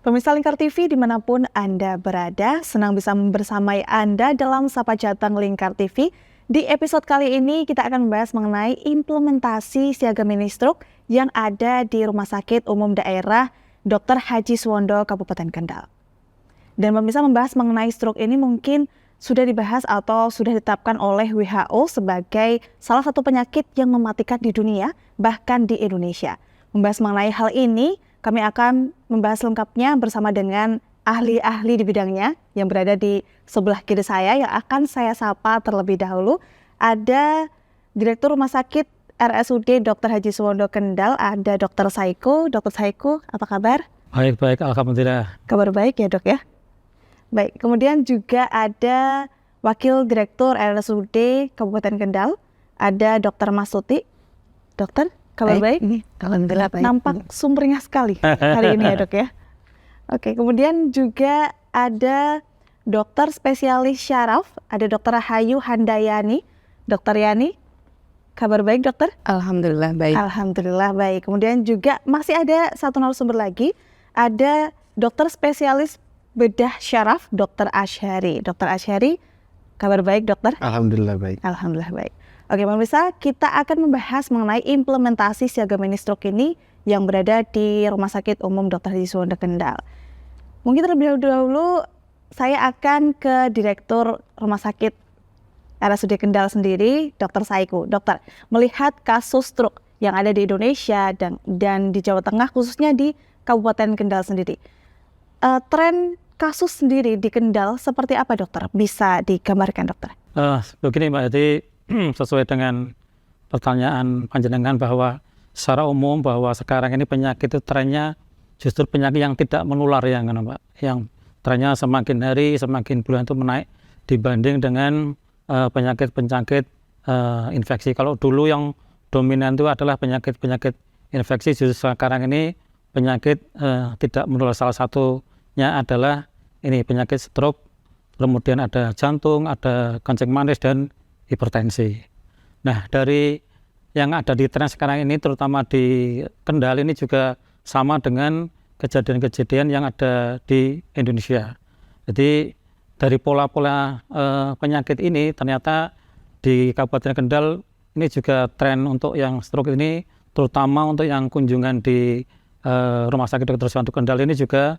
Pemirsa Lingkar TV dimanapun Anda berada, senang bisa bersamai Anda dalam Sapa Jateng Lingkar TV. Di episode kali ini kita akan membahas mengenai implementasi siaga mini stroke yang ada di Rumah Sakit Umum Daerah Dr. Haji Suwondo, Kabupaten Kendal. Dan pemirsa membahas mengenai stroke ini mungkin sudah dibahas atau sudah ditetapkan oleh WHO sebagai salah satu penyakit yang mematikan di dunia, bahkan di Indonesia. Membahas mengenai hal ini, kami akan membahas lengkapnya bersama dengan ahli-ahli di bidangnya yang berada di sebelah kiri saya yang akan saya sapa terlebih dahulu. Ada Direktur Rumah Sakit RSUD Dr. Haji Suwondo Kendal, ada Dr. Saiku. Dr. Saiku, apa kabar? Baik, alhamdulillah. Kabar baik ya dok ya? Baik, kemudian juga ada Wakil Direktur RSUD Kabupaten Kendal, ada Dr. Masuti. Dokter, kabar baik? Alhamdulillah baik. Nampak sumringah sekali hari ini ya dok ya. Oke, kemudian juga ada dokter spesialis syaraf, ada Dr. Hayu Handayani. Dokter Yani, kabar baik dokter? Alhamdulillah baik. Alhamdulillah baik. Kemudian juga masih ada satu narasumber lagi, ada dokter spesialis bedah syaraf, Dr. Asyari. Dr. Asyari, kabar baik dokter? Alhamdulillah baik. Alhamdulillah baik. Oke pemirsa, kita akan membahas mengenai implementasi siaga mini stroke ini yang berada di Rumah Sakit Umum Dr. Haji Suwondo Kendal. Mungkin terlebih dahulu saya akan ke Direktur Rumah Sakit RSUD Kendal sendiri, Dr. Saiku. Dokter, melihat kasus stroke yang ada di Indonesia dan di Jawa Tengah, khususnya di Kabupaten Kendal sendiri, tren kasus sendiri di Kendal seperti apa dokter? Bisa digambarkan dokter? Begini Mbak, jadi sesuai dengan pertanyaan panjenengan bahwa secara umum bahwa sekarang ini penyakit itu trennya justru penyakit yang tidak menular ya kan Mbak, yang trennya semakin hari semakin bulan itu menaik dibanding dengan penyakit-penyakit infeksi. Kalau dulu yang dominan itu adalah penyakit-penyakit infeksi, justru sekarang ini penyakit tidak menular. Salah satunya adalah ini penyakit stroke, kemudian ada jantung, ada kencing manis dan hipertensi. Nah, dari yang ada di tren sekarang ini terutama di Kendal ini juga sama dengan kejadian-kejadian yang ada di Indonesia. Jadi dari pola-pola penyakit ini ternyata di Kabupaten Kendal ini juga tren untuk yang stroke ini, terutama untuk yang kunjungan di Rumah Sakit Dr. Suwondo Kendal ini juga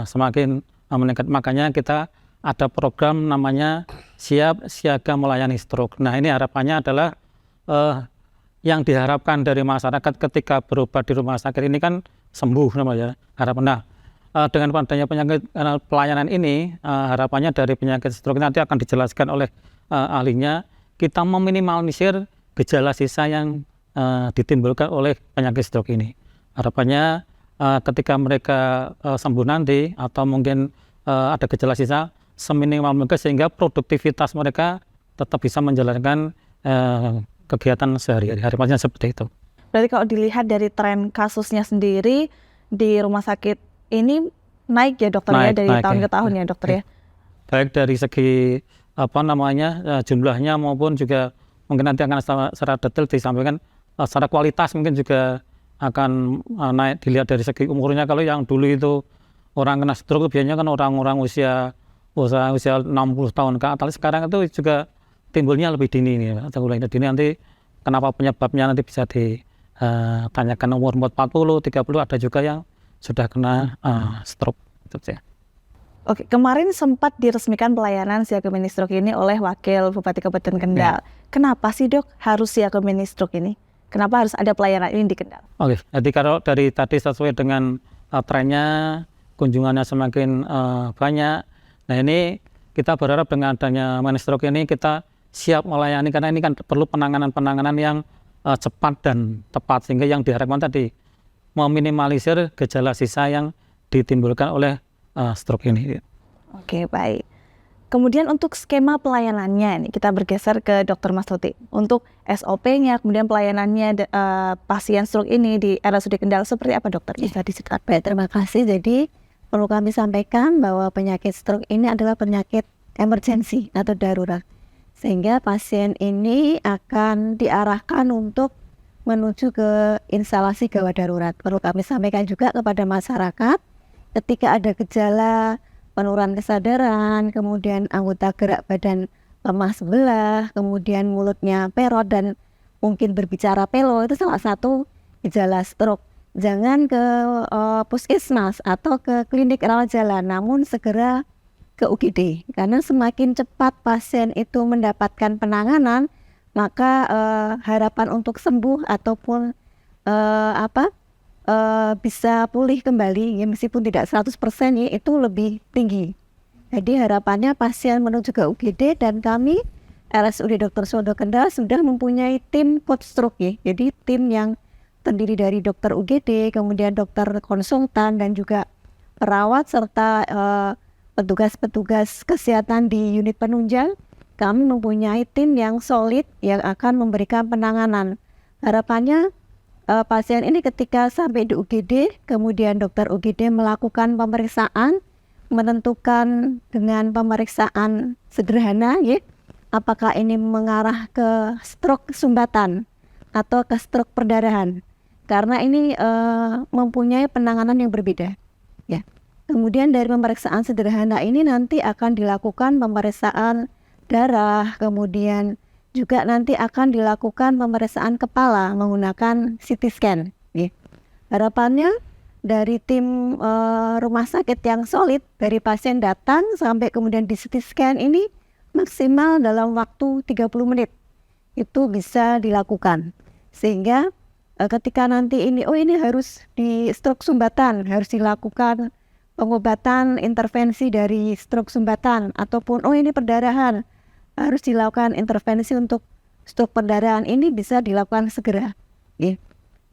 semakin meningkat. Makanya kita ada program namanya Siap Siaga Melayani Stroke. Nah, ini harapannya adalah yang diharapkan dari masyarakat ketika berobat di rumah sakit ini kan sembuh namanya harapan. Nah, dengan adanya penyakit pelayanan ini, harapannya dari penyakit stroke nanti akan dijelaskan oleh ahlinya, kita meminimalisir gejala sisa yang ditimbulkan oleh penyakit stroke ini. Harapannya ketika mereka sembuh nanti atau mungkin ada gejala sisa seminimal mungkin sehingga produktivitas mereka tetap bisa menjalankan kegiatan sehari-hari. Harapannya seperti itu. Berarti kalau dilihat dari tren kasusnya sendiri di rumah sakit ini naik ya dokter ya dari tahun ke tahun ya dokter ya. Baik dari segi jumlahnya maupun juga mungkin nanti akan secara detail disampaikan secara kualitas mungkin juga akan naik dilihat dari segi umurnya. Kalau yang dulu itu orang kena stroke biasanya kan orang-orang usia 60 tahun ke atas. Sekarang itu juga timbulnya lebih dini nih, atau lebih dini. Nanti kenapa penyebabnya nanti bisa ditanyakan umur 40, 30, ada juga yang sudah kena stroke. Gitu ya. Oke, kemarin sempat diresmikan pelayanan siaga mini stroke ini oleh Wakil Bupati Kabupaten Kendal. Ya. Kenapa sih dok harus siaga mini stroke ini? Kenapa harus ada pelayanan ini di Kendal? Oke, jadi kalau dari tadi sesuai dengan trennya kunjungannya semakin banyak. Nah ini kita berharap dengan adanya mini stroke ini kita siap melayani karena ini kan perlu penanganan yang cepat dan tepat sehingga yang diharapkan tadi meminimalisir gejala sisa yang ditimbulkan oleh stroke ini. Oke, baik. Kemudian untuk skema pelayanannya, nih kita bergeser ke Dr. Masuti. Untuk SOP-nya, kemudian pelayanannya pasien stroke ini di RSUD Kendal seperti apa dokter? Bisa diceritakan? Baik, terima kasih. Jadi perlu kami sampaikan bahwa penyakit stroke ini adalah penyakit emergensi atau darurat. Sehingga pasien ini akan diarahkan untuk menuju ke instalasi gawat darurat. Perlu kami sampaikan juga kepada masyarakat ketika ada gejala penurunan kesadaran, kemudian anggota gerak badan lemah sebelah, kemudian mulutnya perot dan mungkin berbicara pelo, itu salah satu gejala stroke. Jangan ke puskesmas atau ke klinik rawat jalan, namun segera ke UGD, karena semakin cepat pasien itu mendapatkan penanganan, maka harapan untuk sembuh ataupun bisa pulih kembali, ya meskipun tidak 100% ya, itu lebih tinggi. Jadi harapannya pasien menuju ke UGD, dan kami RSUD Dr. Suwondo Kendal sudah mempunyai tim coach stroke ya. Jadi tim yang terdiri dari dokter UGD, kemudian dokter konsultan dan juga perawat serta petugas-petugas kesehatan di unit penunjang. Kami mempunyai tim yang solid yang akan memberikan penanganan. Harapannya pasien ini ketika sampai di UGD, kemudian dokter UGD melakukan pemeriksaan, menentukan dengan pemeriksaan sederhana ya, apakah ini mengarah ke stroke sumbatan atau ke stroke perdarahan, karena ini mempunyai penanganan yang berbeda ya. Kemudian dari pemeriksaan sederhana ini nanti akan dilakukan pemeriksaan darah, kemudian juga nanti akan dilakukan pemeriksaan kepala menggunakan CT scan ya. Harapannya dari tim rumah sakit yang solid, dari pasien datang sampai kemudian di CT scan ini maksimal dalam waktu 30 menit itu bisa dilakukan, sehingga ketika nanti ini harus di stroke sumbatan, harus dilakukan pengobatan intervensi dari stroke sumbatan, ataupun ini perdarahan, harus dilakukan intervensi untuk stroke perdarahan, ini bisa dilakukan segera ya.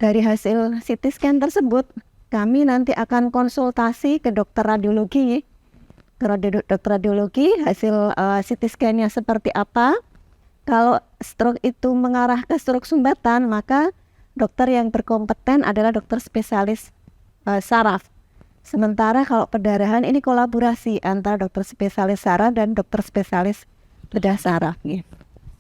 Dari hasil CT scan tersebut kami nanti akan konsultasi ke dokter radiologi ya. Dokter radiologi hasil CT scan-nya seperti apa. Kalau stroke itu mengarah ke stroke sumbatan, maka dokter yang berkompeten adalah dokter spesialis saraf. Sementara kalau perdarahan ini kolaborasi antara dokter spesialis saraf dan dokter spesialis bedah saraf ya.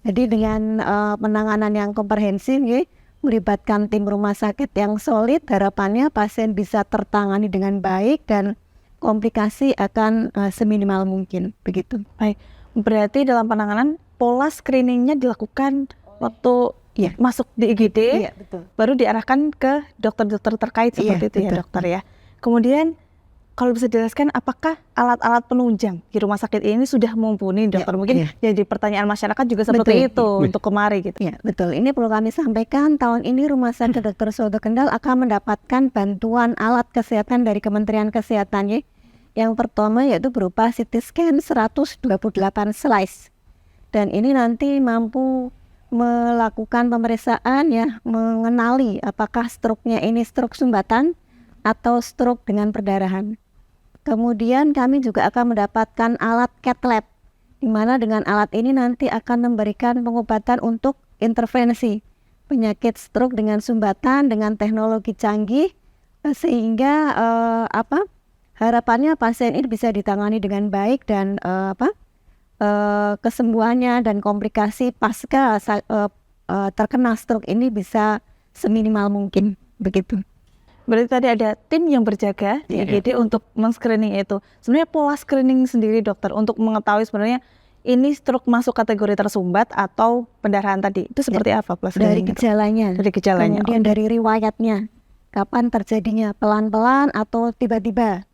Jadi dengan penanganan yang komprehensif ya, melibatkan tim rumah sakit yang solid, harapannya pasien bisa tertangani dengan baik dan komplikasi akan seminimal mungkin begitu. Baik, berarti dalam penanganan pola screeningnya dilakukan waktu masuk di IGD, Betul. baru diarahkan ke dokter-dokter terkait seperti itu betul. ya dokter ya. Kemudian kalau bisa dijelaskan apakah alat-alat penunjang di rumah sakit ini sudah mumpuni dokter? Mungkin jadi pertanyaan masyarakat juga seperti itu untuk kemari gitu. Ya betul, ini perlu kami sampaikan, tahun ini Rumah Sakit Dr. Suwondo Kendal akan mendapatkan bantuan alat kesehatan dari Kementerian Kesehatan ya. Yang pertama yaitu berupa CT scan 128 slice, dan ini nanti mampu melakukan pemeriksaan ya, mengenali apakah stroke-nya ini stroke sumbatan atau stroke dengan perdarahan. Kemudian kami juga akan mendapatkan alat cath lab, di mana dengan alat ini nanti akan memberikan pengobatan untuk intervensi penyakit stroke dengan sumbatan dengan teknologi canggih, sehingga harapannya pasien ini bisa ditangani dengan baik dan kesembuhannya dan komplikasi pasca terkena stroke ini bisa seminimal mungkin begitu. Berarti tadi ada tim yang berjaga di IGD untuk men-screening itu. Sebenarnya pola screening sendiri dokter untuk mengetahui sebenarnya ini stroke masuk kategori tersumbat atau pendarahan tadi, itu seperti apa pola Dari screening itu? Dari gejalanya, kemudian dari riwayatnya, kapan terjadinya, pelan-pelan atau tiba-tiba,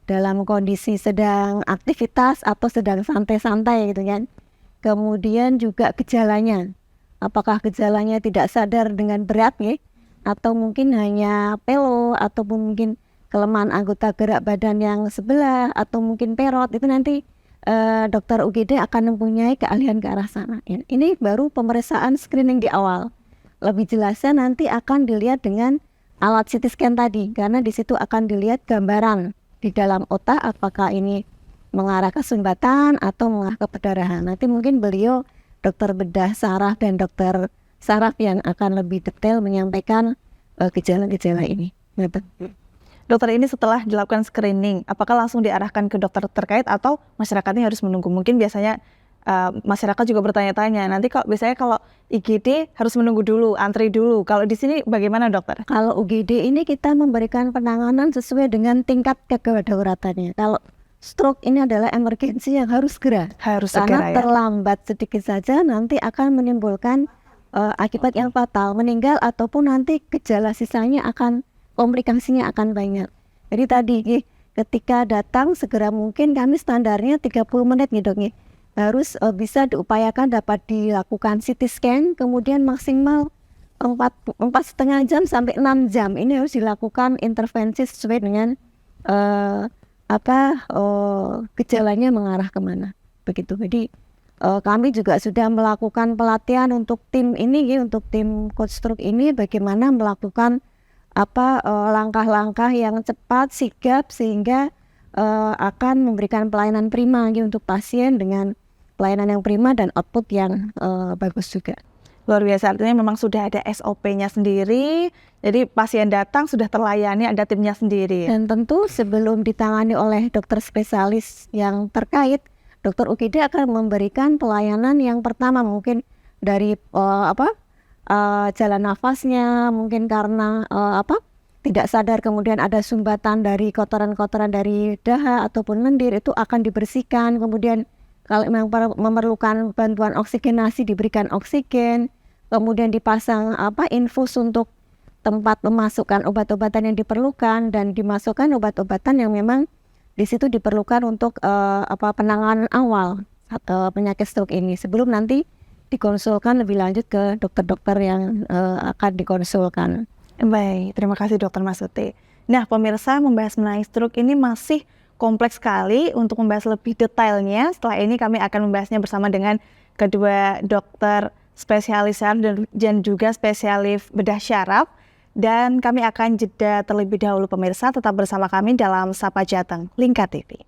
dalam kondisi sedang aktivitas atau sedang santai-santai gitu kan. Kemudian juga gejalanya, apakah gejalanya tidak sadar dengan berat ya, atau mungkin hanya pelo, ataupun mungkin kelemahan anggota gerak badan yang sebelah, atau mungkin perot, itu nanti dokter UGD akan mempunyai keahlian ke arah sana. Ini baru pemeriksaan screening di awal. Lebih jelasnya nanti akan dilihat dengan alat CT scan tadi, karena di situ akan dilihat gambaran di dalam otak apakah ini mengarah ke sumbatan atau mengarah ke perdarahan. Nanti mungkin beliau dokter bedah saraf dan dokter saraf yang akan lebih detail menyampaikan gejala-gejala ini. Dokter ini setelah dilakukan screening, apakah langsung diarahkan ke dokter terkait atau masyarakatnya harus menunggu? Mungkin biasanya masyarakat juga bertanya-tanya, nanti kok biasanya kalau IGD harus menunggu dulu, antri dulu. Kalau di sini bagaimana dokter? Kalau UGD ini kita memberikan penanganan sesuai dengan tingkat kedaulatannya. Kalau stroke ini adalah emergensi yang harus segera. Harus segera Karena ya. terlambat sedikit saja nanti akan menimbulkan akibat yang fatal, meninggal ataupun nanti gejala sisanya akan komplikasinya akan banyak. Jadi tadi ketika datang segera mungkin kami standarnya 30 menit nih dok. Harus bisa diupayakan dapat dilakukan CT scan, kemudian maksimal 4,5 jam sampai 6 jam ini harus dilakukan intervensi sesuai dengan gejalanya mengarah kemana begitu. Jadi kami juga sudah melakukan pelatihan untuk tim ini untuk tim coach stroke ini bagaimana melakukan langkah-langkah yang cepat sigap sehingga akan memberikan pelayanan prima untuk pasien dengan pelayanan yang prima dan output yang bagus juga. Luar biasa, artinya memang sudah ada SOP-nya sendiri, jadi pasien datang sudah terlayani, ada timnya sendiri. Dan tentu sebelum ditangani oleh dokter spesialis yang terkait, dokter UGD akan memberikan pelayanan yang pertama mungkin dari jalan nafasnya, mungkin karena tidak sadar kemudian ada sumbatan dari kotoran-kotoran dari daha ataupun lendir itu akan dibersihkan, kemudian kalau memang memerlukan bantuan oksigenasi diberikan oksigen, kemudian dipasang infus untuk tempat memasukkan obat-obatan yang diperlukan dan dimasukkan obat-obatan yang memang di situ diperlukan untuk penanganan awal penyakit stroke ini sebelum nanti dikonsulkan lebih lanjut ke dokter-dokter yang akan dikonsulkan. Baik, terima kasih Dokter Masuti. Nah, pemirsa, membahas mengenai stroke ini masih kompleks sekali. Untuk membahas lebih detailnya, setelah ini kami akan membahasnya bersama dengan kedua dokter spesialis saraf dan juga spesialis bedah syaraf. Dan kami akan jeda terlebih dahulu pemirsa, tetap bersama kami dalam Sapa Jateng Lingkar TV.